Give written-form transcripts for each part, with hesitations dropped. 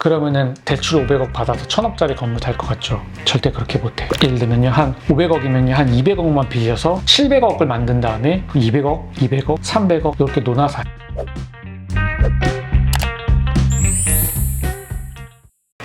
그러면은 대출 500억 받아서 1000억짜리 건물 살 것 같죠? 절대 그렇게 못해요. 예를 들면요, 한 500억이면요, 한 200억만 빌려서 700억을 만든 다음에 200억, 200억, 300억 이렇게 논아서.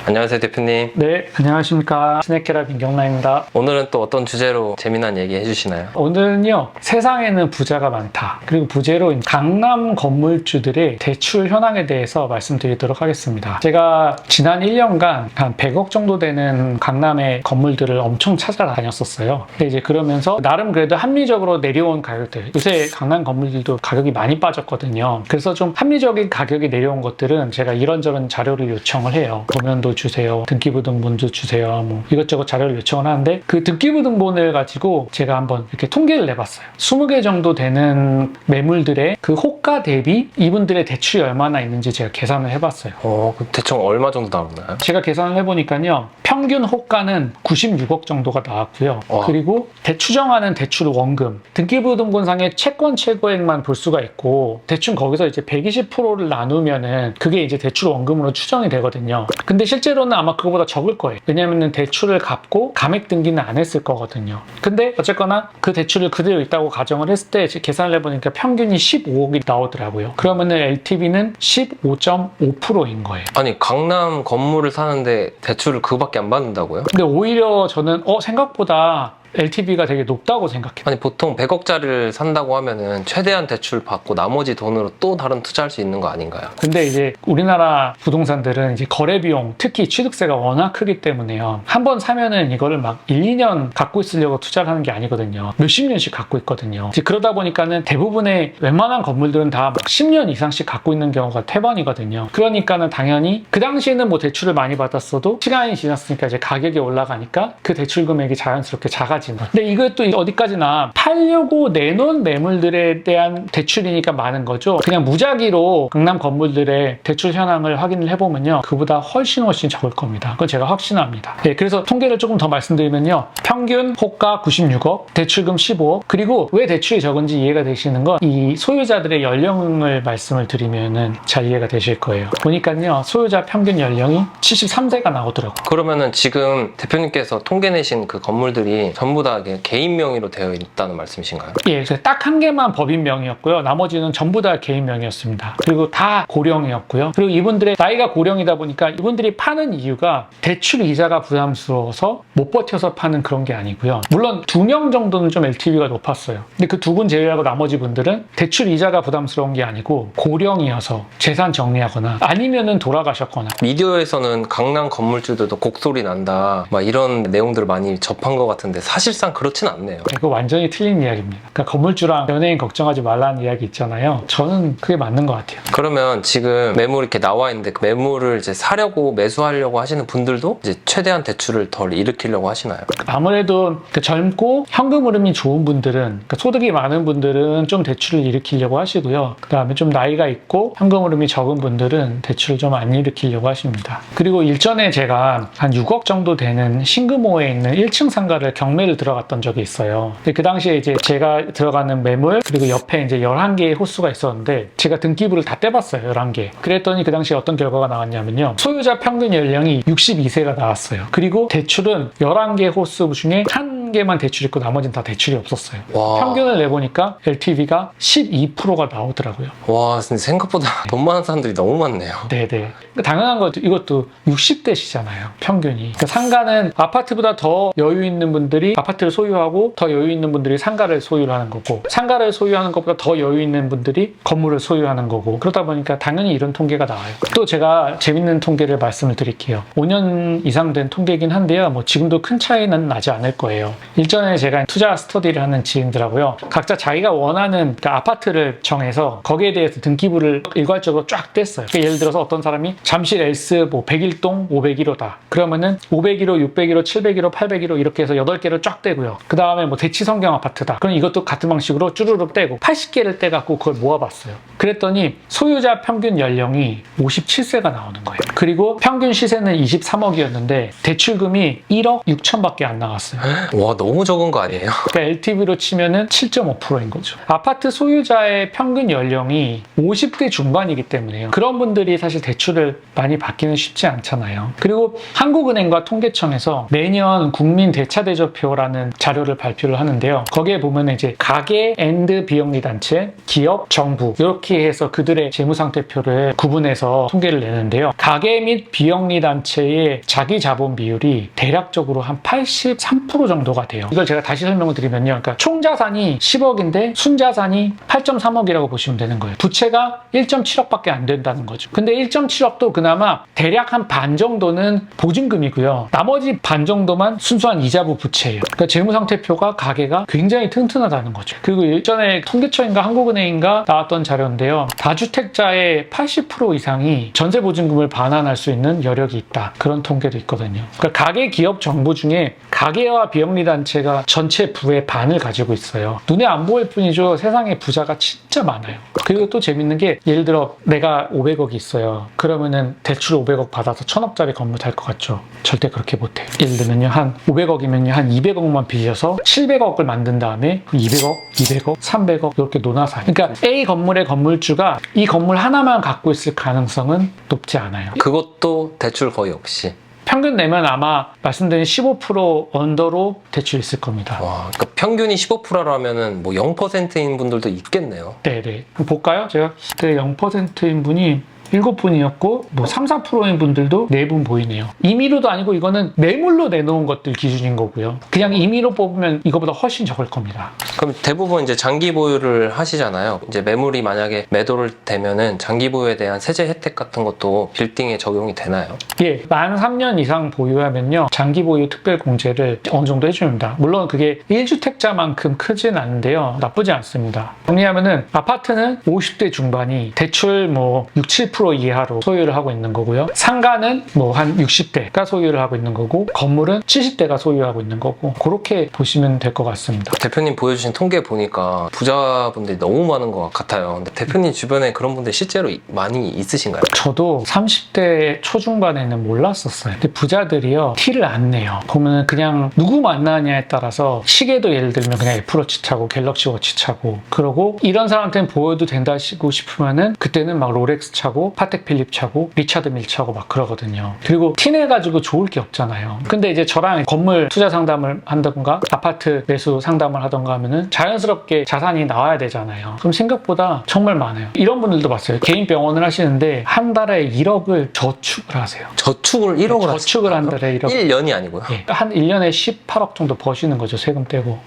안녕하세요, 대표님. 네, 안녕하십니까. 스낵케라 김경란입니다. 오늘은 또 어떤 주제로 재미난 얘기 해주시나요? 오늘은요, 세상에는 부자가 많다. 그리고 부재로 강남 건물주들의 대출 현황에 대해서 말씀드리도록 하겠습니다. 제가 지난 1년간 한 100억 정도 되는 강남의 건물들을 엄청 찾아다녔었어요. 근데 이제 그러면서 나름 그래도 합리적으로 내려온 가격들, 요새 강남 건물들도 가격이 많이 빠졌거든요. 그래서 좀 합리적인 가격이 내려온 것들은 제가 이런저런 자료를 요청을 해요. 도면도 주세요, 등기부등본도 주세요, 뭐 이것저것 자료를 요청을 하는데, 그 등기부등본을 가지고 제가 한번 이렇게 통계를 내봤어요. 20개 정도 되는 매물들의 그 호가 대비 이분들의 대출이 얼마나 있는지 제가 계산을 해봤어요. 그럼 대충 얼마 정도 나오나요? 제가 계산을 해보니까요, 평균 호가는 96억 정도가 나왔고요. 그리고 추정하는 대출 원금, 등기부등본상의 채권 최고액만 볼 수가 있고, 대충 거기서 이제 120%를 나누면은 그게 이제 대출 원금으로 추정이 되거든요. 근데 실제로는 아마 그거보다 적을 거예요. 왜냐면은 대출을 갚고 감액 등기는 안 했을 거거든요. 근데 어쨌거나 그 대출을 그대로 있다고 가정을 했을 때 계산을 해보니까 평균이 15억이 나오더라고요. 그러면은 LTV는 15.5%인 거예요. 아니, 강남 건물을 사는데 대출을 그거밖에 안 받는다고요? 근데 오히려 저는 생각보다 LTV가 되게 높다고 생각해요. 아니, 보통 100억짜리를 산다고 하면은 최대한 대출 받고 나머지 돈으로 또 다른 투자할 수 있는 거 아닌가요? 근데 이제 우리나라 부동산들은 이제 거래 비용, 특히 취득세가 워낙 크기 때문에요. 한 번 사면은 이거를 막 1, 2년 갖고 있으려고 투자를 하는 게 아니거든요. 몇십 년씩 갖고 있거든요. 이제 그러다 보니까는 대부분의 웬만한 건물들은 다 막 10년 이상씩 갖고 있는 경우가 태반이거든요. 그러니까는 당연히 그 당시에는 뭐 대출을 많이 받았어도 시간이 지났으니까 이제 가격이 올라가니까 그 대출 금액이 자연스럽게 작아지는. 근데 이것도 어디까지나 팔려고 내놓은 매물들에 대한 대출이니까 많은 거죠. 그냥 무작위로 강남 건물들의 대출 현황을 확인을 해보면요, 그보다 훨씬 적을 겁니다. 그건 제가 확신합니다. 네, 그래서 통계를 조금 더 말씀드리면요, 평균 호가 96억, 대출금 15억. 그리고 왜 대출이 적은지 이해가 되시는 건 이 소유자들의 연령을 말씀을 드리면은 잘 이해가 되실 거예요. 보니까요, 소유자 평균 연령이 73세가 나오더라고요. 그러면은 지금 대표님께서 통계 내신 그 건물들이 전부 다 개인 명의로 되어 있다는 말씀이신가요? 예, 딱 한 개만 법인 명의였고요. 나머지는 전부 다 개인 명의였습니다. 그리고 다 고령이었고요. 그리고 이분들의 나이가 고령이다 보니까 이분들이 파는 이유가 대출 이자가 부담스러워서 못 버텨서 파는 그런 게 아니고요. 물론 2명 정도는 좀 LTV가 높았어요. 근데 그 2분 제외하고 나머지 분들은 대출 이자가 부담스러운 게 아니고 고령이어서 재산 정리하거나 아니면은 돌아가셨거나. 미디어에서는 강남 건물주들도 곡소리 난다 막 이런 내용들을 많이 접한 것 같은데 사실상 그렇진 않네요. 그거 완전히 틀린 이야기입니다. 그러니까 건물주랑 연예인 걱정하지 말라는 이야기 있잖아요. 저는 그게 맞는 것 같아요. 그러면 지금 매물 이렇게 나와 있는데 그 매물을 이제 사려고 매수하려고 하시는 분들도 이제 최대한 대출을 덜 일으키려고 하시나요? 아무래도 젊고 현금 흐름이 좋은 분들은, 그러니까 소득이 많은 분들은 좀 대출을 일으키려고 하시고요. 그 다음에 좀 나이가 있고 현금 흐름이 적은 분들은 대출을 좀 안 일으키려고 하십니다. 그리고 일전에 제가 한 6억 정도 되는 신금호에 있는 1층 상가를 경매를 들어갔던 적이 있어요. 근데 그 당시에 이제 제가 들어가는 매물, 그리고 옆에 이제 11개의 호수가 있었는데 제가 등기부를 다 떼봤어요. 11개. 그랬더니 그 당시에 어떤 결과가 나왔냐면요, 소유자 평균 연령이 62세가 나왔어요. 그리고 대출은 11개 호수 중에 한 개만 대출이 있고 나머지는 다 대출이 없었어요. 와. 평균을 내보니까 LTV가 12%가 나오더라고요. 와, 근데 생각보다 돈 많은 사람들이 너무 많네요. 네네. 당연한 것도 이것도 60대시잖아요. 평균이. 그러니까 상가는 아파트보다 더 여유 있는 분들이 아파트를 소유하고 더 여유 있는 분들이 상가를 소유를 하는 거고, 상가를 소유하는 것보다 더 여유 있는 분들이 건물을 소유하는 거고, 그러다 보니까 당연히 이런 통계가 나와요. 또 제가 재밌는 통계를 말씀을 드릴게요. 5년 이상 된 통계이긴 한데요, 뭐 지금도 큰 차이는 나지 않을 거예요. 일전에 제가 투자 스터디를 하는 지인들하고요, 각자 자기가 원하는 그러니까 아파트를 정해서 거기에 대해서 등기부를 일괄적으로 쫙 뗐어요. 그러니까 예를 들어서 어떤 사람이 잠실 엘스 뭐 101동 501호다. 그러면은 501호, 601호, 701호, 801호 이렇게 해서 8개를 쫙 떼고요. 그 다음에 뭐 대치성경 아파트다. 그럼 이것도 같은 방식으로 쭈루룩 떼고 80개를 떼갖고 그걸 모아봤어요. 그랬더니 소유자 평균 연령이 57세가 나오는 거예요. 그리고 평균 시세는 23억이었는데 대출금이 1억 6천밖에 안 나갔어요. 와. 와, 너무 적은 거 아니에요? 그러니까 LTV로 치면은 7.5%인 거죠. 아파트 소유자의 평균 연령이 50대 중반이기 때문에요. 그런 분들이 사실 대출을 많이 받기는 쉽지 않잖아요. 그리고 한국은행과 통계청에서 매년 국민 대차대조표라는 자료를 발표를 하는데요. 거기에 보면 이제 가계 앤드 비영리 단체, 기업, 정부 이렇게 해서 그들의 재무상태표를 구분해서 통계를 내는데요. 가계 및 비영리 단체의 자기 자본 비율이 대략적으로 한 83% 정도가 돼요. 이걸 제가 다시 설명을 드리면요. 그러니까 총 자산이 10억인데 순자산이 8.3억이라고 보시면 되는 거예요. 부채가 1.7억밖에 안 된다는 거죠. 근데 1.7억도 그나마 대략 한 반 정도는 보증금이고요. 나머지 반 정도만 순수한 이자부 부채예요. 그러니까 재무상태표가 가계가 굉장히 튼튼하다는 거죠. 그리고 예전에 통계청인가 한국은행인가 나왔던 자료인데요. 다주택자의 80% 이상이 전세 보증금을 반환할 수 있는 여력이 있다. 그런 통계도 있거든요. 그러니까 가계, 기업, 정부 중에 가계와 비영리 단체가 전체 부의 반을 가지고 있어요. 눈에 안 보일 뿐이죠. 세상에 부자가 진짜 많아요. 그리고 또 재밌는 게 예를 들어 내가 500억이 있어요. 그러면은 대출 500억 받아서 1000억짜리 건물 살 것 같죠? 절대 그렇게 못해요. 예를 들면요. 한 500억이면요. 한 200억만 빌려서 700억을 만든 다음에 200억, 200억, 300억 이렇게 논아서 그러니까 A 건물의 건물주가 이 건물 하나만 갖고 있을 가능성은 높지 않아요. 그것도 대출 거의 없이. 평균 내면 아마 말씀드린 15% 언더로 대출 있을 겁니다. 와, 그러니까 평균이 15%라면은 뭐 0%인 분들도 있겠네요. 네네. 한번 볼까요? 제가 그때 0%인 분이 7분이었고 뭐 3, 4%인 분들도 4분 보이네요. 임의로도 아니고 이거는 매물로 내놓은 것들 기준인 거고요. 그냥 임의로 뽑으면 이거보다 훨씬 적을 겁니다. 그럼 대부분 이제 장기 보유를 하시잖아요. 이제 매물이 만약에 매도를 되면은 장기 보유에 대한 세제 혜택 같은 것도 빌딩에 적용이 되나요? 예, 만 3년 이상 보유하면요. 장기 보유 특별 공제를 어느 정도 해줍니다. 물론 그게 1주택자만큼 크진 않은데요. 나쁘지 않습니다. 정리하면은 아파트는 50대 중반이 대출 뭐 6, 7% 이하로 소유를 하고 있는 거고요. 상가는 뭐 한 60대가 소유를 하고 있는 거고 건물은 70대가 소유하고 있는 거고 그렇게 보시면 될 것 같습니다. 대표님 보여주신 통계 보니까 부자분들이 너무 많은 것 같아요. 근데 대표님 주변에 그런 분들 실제로 많이 있으신가요? 저도 30대 초중반에는 몰랐었어요. 근데 부자들이요 티를 안 내요. 보면 그냥 누구 만나냐에 따라서 시계도 예를 들면 그냥 애플워치 차고 갤럭시 워치 차고 그러고 이런 사람한테는 보여도 된다 싶으면은 그때는 막 롤렉스 차고 파텍 필립 차고 리차드 밀 차고 막 그러거든요. 그리고 티내가지고 좋을 게 없잖아요. 근데 이제 저랑 건물 투자 상담을 한다던가 아파트 매수 상담을 하던가 하면은 자연스럽게 자산이 나와야 되잖아요. 그럼 생각보다 정말 많아요. 이런 분들도 봤어요. 개인 병원을 하시는데 한 달에 1억을 저축을 하세요. 저축을 1억을 하세요? 저축을 한 달에 1억. 1년이 아니고요? 예, 한 1년에 18억 정도 버시는 거죠. 세금 떼고.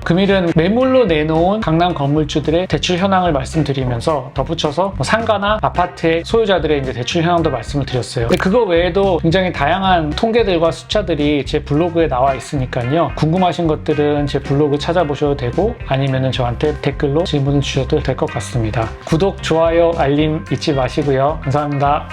금일은 매물로 내놓은 강남 건물주들의 대출 현황을 말씀드리면서 덧붙여서 뭐 상가나 아파트의 소유자들의 이제 대출 현황도 말씀을 드렸어요. 근데 그거 외에도 굉장히 다양한 통계들과 숫자들이 제 블로그에 나와 있으니까요. 궁금하신 것들은 제 블로그 찾아보셔도 되고 아니면은 저한테 댓글로 질문을 주셔도 될 것 같습니다. 구독, 좋아요, 알림 잊지 마시고요. 감사합니다.